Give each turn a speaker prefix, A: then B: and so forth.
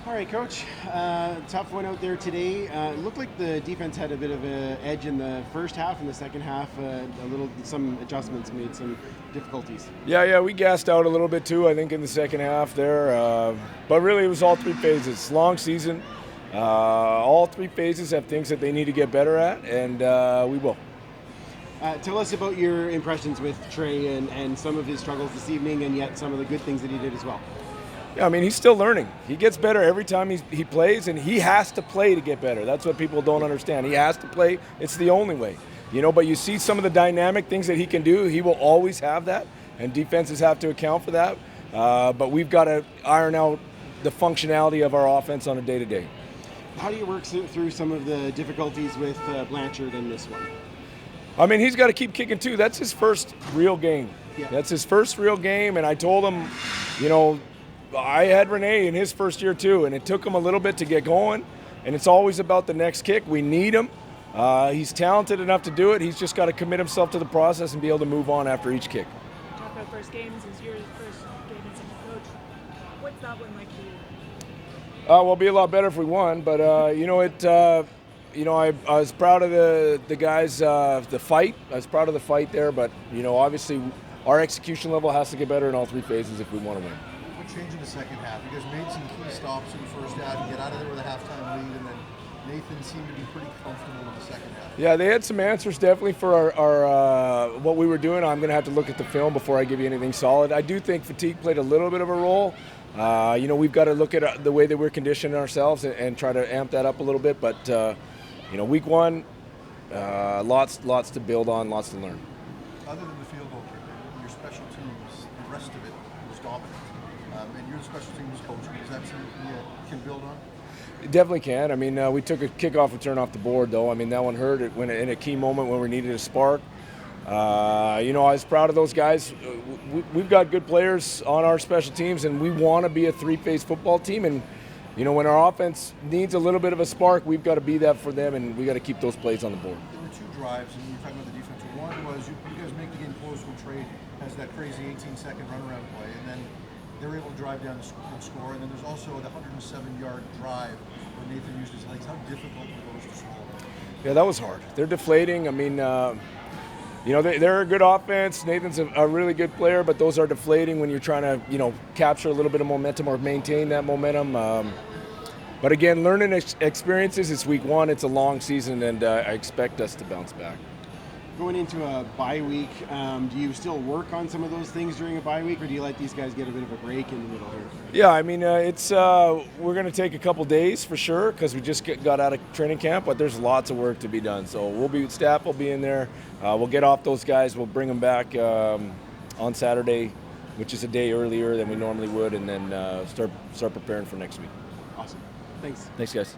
A: All right, Coach. Tough one out there today. It looked like the defense had a bit of an edge in the first half. In the second half, some adjustments made some difficulties.
B: Yeah, we gassed out a little bit too, I think, in the second half there. But really, it was all three phases. Long season. All three phases have things that they need to get better at, and we will.
A: Tell us about your impressions with Trey and some of his struggles this evening, and yet some of the good things that he did as well.
B: Yeah, I mean, he's still learning. He gets better every time he plays, and he has to play to get better. That's what people don't understand. He has to play. It's the only way. But you see some of the dynamic things that he can do. He will always have that, and defenses have to account for that. But we've got to iron out the functionality of our offense on a day-to-day.
A: How do you work through some of the difficulties with Blanchard in this one?
B: I mean, he's got to keep kicking too. That's his first real game.
A: Yeah.
B: That's his first real game, and I told him, I had Rene in his first year too, and it took him a little bit to get going, and it's always about the next kick. We need him. He's talented enough to do it. He's just got to commit himself to the process and be able to move on after each kick.
C: Talk about first games. This is your first game as a coach. What's that one like for you?
B: Well, it'll be a lot better if we won, but I was proud of the guys, the fight. I was proud of the fight there, but obviously our execution level has to get better in all three phases if we want to win.
D: What changed in the second half? You guys made some key stops in the first half. You get out of there with a halftime lead, and then Nathan seemed to be pretty comfortable in the second half.
B: Yeah, they had some answers definitely for our what we were doing. I'm going to have to look at the film before I give you anything solid. I do think fatigue played a little bit of a role. We've got to look at the way that we're conditioning ourselves and try to amp that up a little bit. But week one, lots to build on, lots to learn.
D: Other than the field goal kicker, your special teams, the rest of it was dominant. And you're the special teams coach. Is that something you can build on?
B: It definitely can. I mean, we took a kickoff return off the board, though. I mean, that one hurt it when in a key moment when we needed a spark. I was proud of those guys. We've got good players on our special teams, and we want to be a three-phase football team. And when our offense needs a little bit of a spark, we've got to be that for them, and we got to keep those plays on the board.
D: There were two drives, and you're talking about the defense. One was you guys make the game close when Trey has that crazy 18-second runaround play, and then they're able to drive down and score. And then there's also the 107-yard drive where Nathan used his legs. How difficult were those to score?
B: Yeah, that was hard. They're deflating. I mean, they're a good offense. Nathan's a really good player, but those are deflating when you're trying to, capture a little bit of momentum or maintain that momentum. But again, learning experiences. It's week one. It's a long season, and I expect us to bounce back.
A: Going into a bye week, do you still work on some of those things during a bye week, or do you let these guys get a bit of a break in the middle here?
B: Yeah, I mean, we're going to take a couple days for sure because we just got out of training camp, but there's lots of work to be done. So staff will be in there. We'll get off those guys. We'll bring them back on Saturday, which is a day earlier than we normally would, and then start preparing for next week.
A: Awesome. Thanks.
B: Thanks, guys.